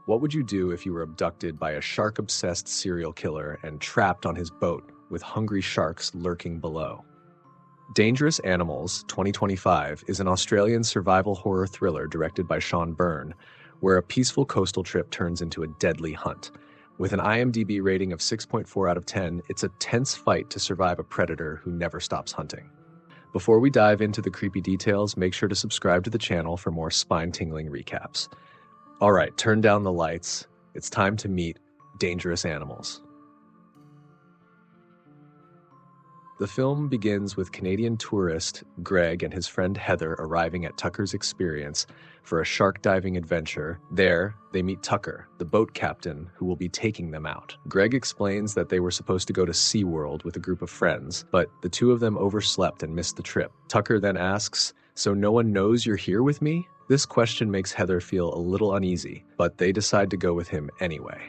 What would you do if you were abducted by a shark-obsessed serial killer and trapped on his boat with hungry sharks lurking below? Dangerous Animals 2025 is an Australian survival horror thriller directed by Sean Byrne, where a peaceful coastal trip turns into a deadly hunt. With an IMDb rating of 6.4 out of 10, it's a tense fight to survive a predator who never stops hunting. Before we dive into the creepy details, make sure to subscribe to the channel for more spine-tingling recaps. All right, turn down the lights. It's time to meet Dangerous Animals. The film begins with Canadian tourist Greg and his friend Heather arriving at Tucker's experience for a shark diving adventure. There, they meet Tucker, the boat captain who will be taking them out. Greg explains that they were supposed to go to SeaWorld with a group of friends, but the two of them overslept and missed the trip. Tucker then asks, "So no one knows you're here with me?" This question makes Heather feel a little uneasy, but they decide to go with him anyway.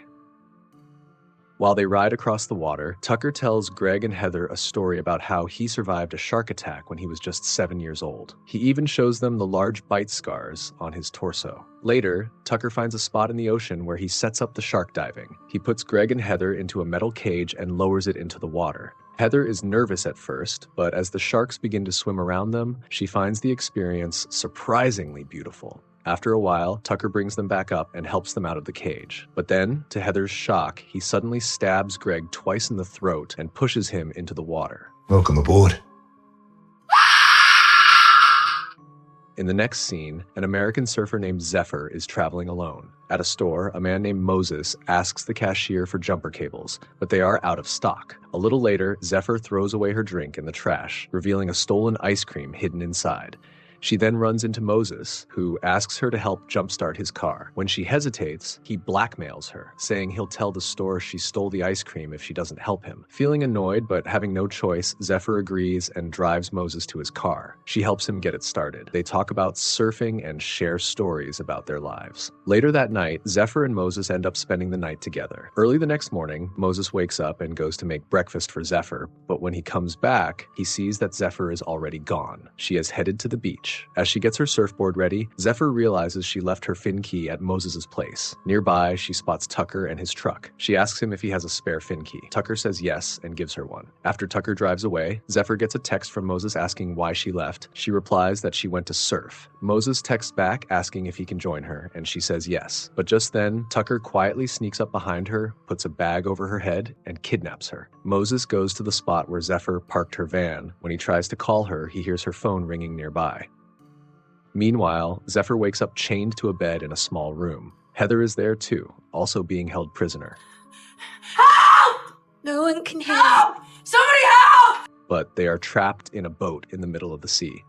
While they ride across the water, Tucker tells Greg and Heather a story about how he survived a shark attack when he was just 7 years old. He even shows them the large bite scars on his torso. Later, Tucker finds a spot in the ocean where he sets up the shark diving. He puts Greg and Heather into a metal cage and lowers it into the water. Heather is nervous at first, but as the sharks begin to swim around them, she finds the experience surprisingly beautiful. After a while, Tucker brings them back up and helps them out of the cage. But then, to Heather's shock, he suddenly stabs Greg twice in the throat and pushes him into the water. Welcome aboard. In the next scene, an American surfer named Zephyr is traveling alone. At a store, a man named Moses asks the cashier for jumper cables, but they are out of stock. A little later, Zephyr throws away her drink in the trash, revealing a stolen ice cream hidden inside. She then runs into Moses, who asks her to help jumpstart his car. When she hesitates, he blackmails her, saying he'll tell the store she stole the ice cream if she doesn't help him. Feeling annoyed but having no choice, Zephyr agrees and drives Moses to his car. She helps him get it started. They talk about surfing and share stories about their lives. Later that night, Zephyr and Moses end up spending the night together. Early the next morning, Moses wakes up and goes to make breakfast for Zephyr, but when he comes back, he sees that Zephyr is already gone. She has headed to the beach. As she gets her surfboard ready, Zephyr realizes she left her fin key at Moses' place. Nearby, she spots Tucker and his truck. She asks him if he has a spare fin key. Tucker says yes and gives her one. After Tucker drives away, Zephyr gets a text from Moses asking why she left. She replies that she went to surf. Moses texts back asking if he can join her, and she says yes. But just then, Tucker quietly sneaks up behind her, puts a bag over her head, and kidnaps her. Moses goes to the spot where Zephyr parked her van. When he tries to call her, he hears her phone ringing nearby. Meanwhile, Zephyr wakes up chained to a bed in a small room. Heather is there too, also being held prisoner. Help! No one can hear Help! Somebody help! But they are trapped in a boat in the middle of the sea.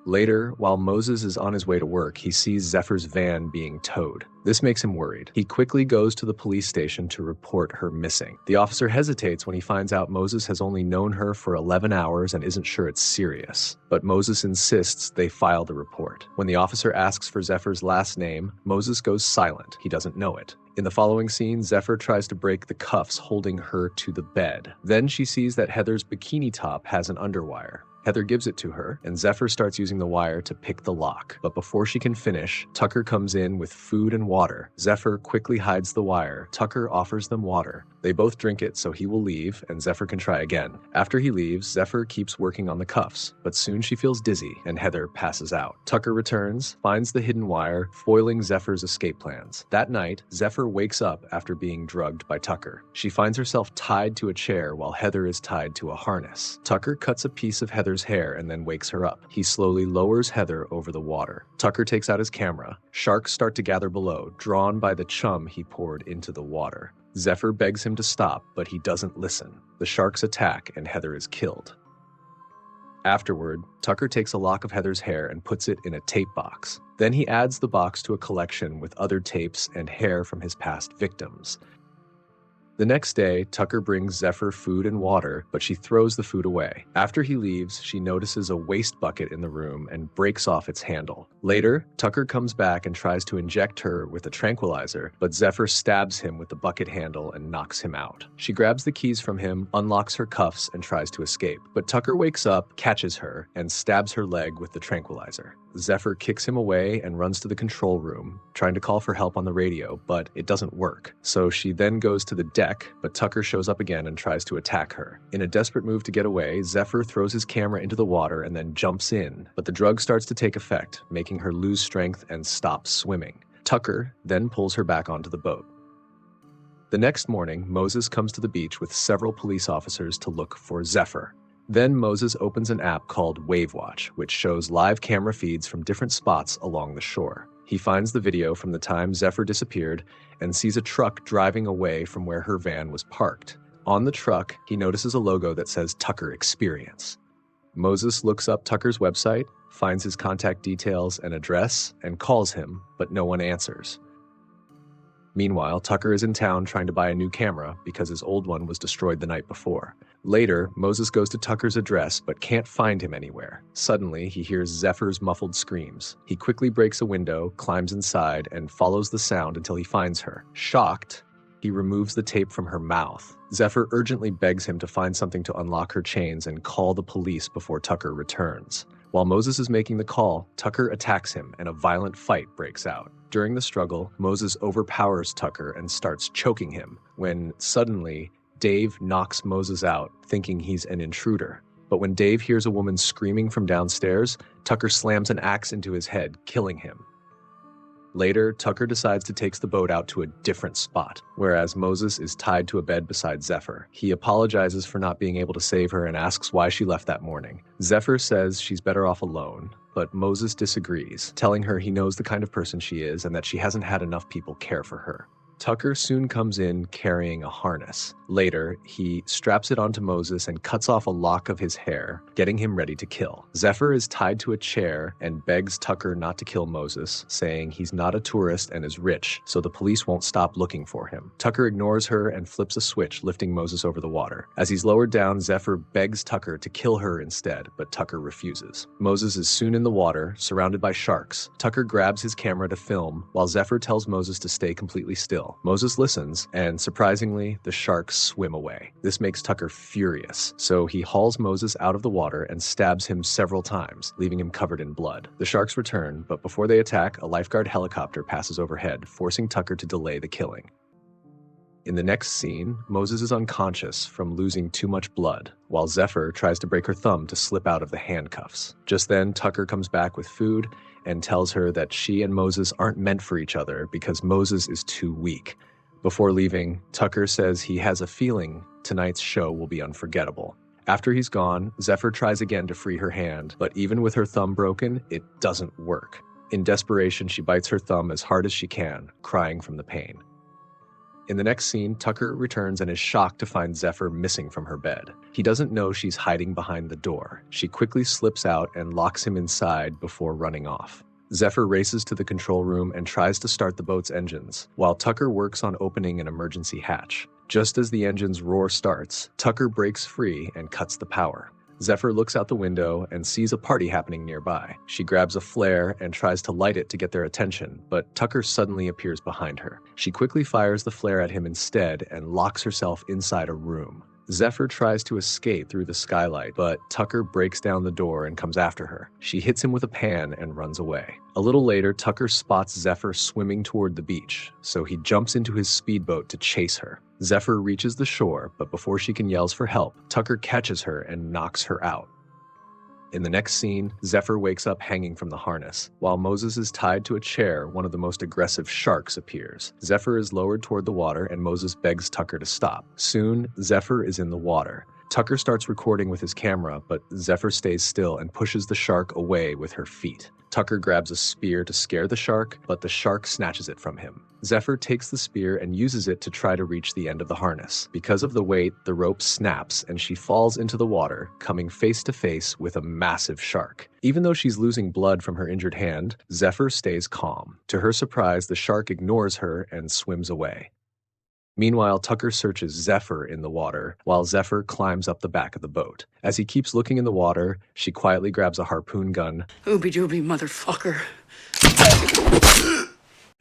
Later, while Moses is on his way to work, he sees Zephyr's van being towed. This makes him worried. He quickly goes to the police station to report her missing. The officer hesitates when he finds out Moses has only known her for 11 hours and isn't sure it's serious. But Moses insists they file the report. When the officer asks for Zephyr's last name, Moses goes silent. He doesn't know it. In the following scene, Zephyr tries to break the cuffs holding her to the bed. Then she sees that Heather's bikini top has an underwire. Heather gives it to her, and Zephyr starts using the wire to pick the lock. But before she can finish, Tucker comes in with food and water. Zephyr quickly hides the wire. Tucker offers them water. They both drink it, so he will leave, and Zephyr can try again. After he leaves, Zephyr keeps working on the cuffs, but soon she feels dizzy, and Heather passes out. Tucker returns, finds the hidden wire, foiling Zephyr's escape plans. That night, Zephyr wakes up after being drugged by Tucker. She finds herself tied to a chair while Heather is tied to a harness. Tucker cuts a piece of Heather's hair and then wakes her up. He slowly lowers Heather over the water. Tucker takes out his camera. Sharks start to gather below, drawn by the chum he poured into the water. Zephyr begs him to stop, but he doesn't listen. The sharks attack and Heather is killed. Afterward, Tucker takes a lock of Heather's hair and puts it in a tape box. Then he adds the box to a collection with other tapes and hair from his past victims. The next day, Tucker brings Zephyr food and water, but she throws the food away. After he leaves, she notices a waste bucket in the room and breaks off its handle. Later, Tucker comes back and tries to inject her with a tranquilizer, but Zephyr stabs him with the bucket handle and knocks him out. She grabs the keys from him, unlocks her cuffs, and tries to escape. But Tucker wakes up, catches her, and stabs her leg with the tranquilizer. Zephyr kicks him away and runs to the control room, trying to call for help on the radio, but it doesn't work. So she then goes to the deck, but Tucker shows up again and tries to attack her. In a desperate move to get away, Zephyr throws his camera into the water and then jumps in, but the drug starts to take effect, making her lose strength and stop swimming. Tucker then pulls her back onto the boat. The next morning, Moses comes to the beach with several police officers to look for Zephyr. Then Moses opens an app called Wave Watch, which shows live camera feeds from different spots along the shore. He finds the video from the time Zephyr disappeared and sees a truck driving away from where her van was parked. On the truck, he notices a logo that says Tucker Experience. Moses looks up Tucker's website, finds his contact details and address, and calls him, but no one answers. Meanwhile, Tucker is in town trying to buy a new camera because his old one was destroyed the night before. Later, Moses goes to Tucker's address but can't find him anywhere. Suddenly, he hears Zephyr's muffled screams. He quickly breaks a window, climbs inside, and follows the sound until he finds her. Shocked, he removes the tape from her mouth. Zephyr urgently begs him to find something to unlock her chains and call the police before Tucker returns. While Moses is making the call, Tucker attacks him and a violent fight breaks out. During the struggle, Moses overpowers Tucker and starts choking him, when suddenly, Dave knocks Moses out, thinking he's an intruder. But when Dave hears a woman screaming from downstairs, Tucker slams an axe into his head, killing him. Later, Tucker decides to take the boat out to a different spot, whereas Moses is tied to a bed beside Zephyr. He apologizes for not being able to save her and asks why she left that morning. Zephyr says she's better off alone, but Moses disagrees, telling her he knows the kind of person she is and that she hasn't had enough people care for her. Tucker soon comes in carrying a harness. Later, he straps it onto Moses and cuts off a lock of his hair, getting him ready to kill. Zephyr is tied to a chair and begs Tucker not to kill Moses, saying he's not a tourist and is rich, so the police won't stop looking for him. Tucker ignores her and flips a switch, lifting Moses over the water. As he's lowered down, Zephyr begs Tucker to kill her instead, but Tucker refuses. Moses is soon in the water, surrounded by sharks. Tucker grabs his camera to film, while Zephyr tells Moses to stay completely still. Moses listens, and surprisingly, the sharks swim away. This makes Tucker furious, so he hauls Moses out of the water and stabs him several times, leaving him covered in blood. The sharks return, but before they attack, a lifeguard helicopter passes overhead, forcing Tucker to delay the killing. In the next scene, Moses is unconscious from losing too much blood, while Zephyr tries to break her thumb to slip out of the handcuffs. Just then, Tucker comes back with food and tells her that she and Moses aren't meant for each other because Moses is too weak. Before leaving, Tucker says he has a feeling tonight's show will be unforgettable. After he's gone, Zephyr tries again to free her hand, but even with her thumb broken, it doesn't work. In desperation, she bites her thumb as hard as she can, crying from the pain. In the next scene, Tucker returns and is shocked to find Zephyr missing from her bed. He doesn't know she's hiding behind the door. She quickly slips out and locks him inside before running off. Zephyr races to the control room and tries to start the boat's engines, while Tucker works on opening an emergency hatch. Just as the engine's roar starts, Tucker breaks free and cuts the power. Zephyr looks out the window and sees a party happening nearby. She grabs a flare and tries to light it to get their attention, but Tucker suddenly appears behind her. She quickly fires the flare at him instead and locks herself inside a room. Zephyr tries to escape through the skylight, but Tucker breaks down the door and comes after her. She hits him with a pan and runs away. A little later, Tucker spots Zephyr swimming toward the beach, so he jumps into his speedboat to chase her. Zephyr reaches the shore, but before she can yell for help, Tucker catches her and knocks her out. In the next scene, Zephyr wakes up hanging from the harness. While Moses is tied to a chair, one of the most aggressive sharks appears. Zephyr is lowered toward the water, and Moses begs Tucker to stop. Soon, Zephyr is in the water. Tucker starts recording with his camera, but Zephyr stays still and pushes the shark away with her feet. Tucker grabs a spear to scare the shark, but the shark snatches it from him. Zephyr takes the spear and uses it to try to reach the end of the harness. Because of the weight, the rope snaps and she falls into the water, coming face to face with a massive shark. Even though she's losing blood from her injured hand, Zephyr stays calm. To her surprise, the shark ignores her and swims away. Meanwhile, Tucker searches Zephyr in the water, while Zephyr climbs up the back of the boat. As he keeps looking in the water, she quietly grabs a harpoon gun Ooby-dooby, motherfucker.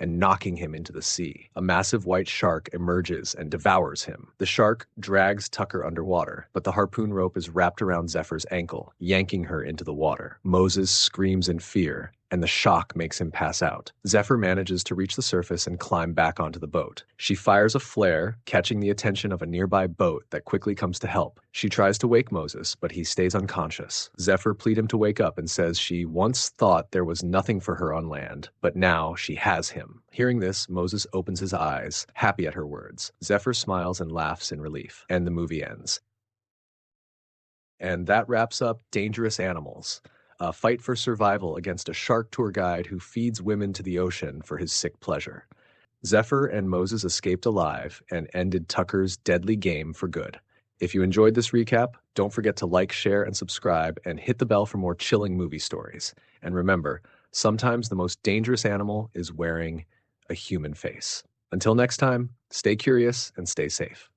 and knocking him into the sea. A massive white shark emerges and devours him. The shark drags Tucker underwater, but the harpoon rope is wrapped around Zephyr's ankle, yanking her into the water. Moses screams in fear, and the shock makes him pass out. Zephyr manages to reach the surface and climb back onto the boat. She fires a flare, catching the attention of a nearby boat that quickly comes to help. She tries to wake Moses, but he stays unconscious. Zephyr pleads him to wake up and says she once thought there was nothing for her on land, but now she has him. Hearing this, Moses opens his eyes, happy at her words. Zephyr smiles and laughs in relief, and the movie ends. And that wraps up Dangerous Animals, a fight for survival against a shark tour guide who feeds women to the ocean for his sick pleasure. Zephyr and Moses escaped alive and ended Tucker's deadly game for good. If you enjoyed this recap, don't forget to like, share, and subscribe, and hit the bell for more chilling movie stories. And remember, sometimes the most dangerous animal is wearing a human face. Until next time, stay curious and stay safe.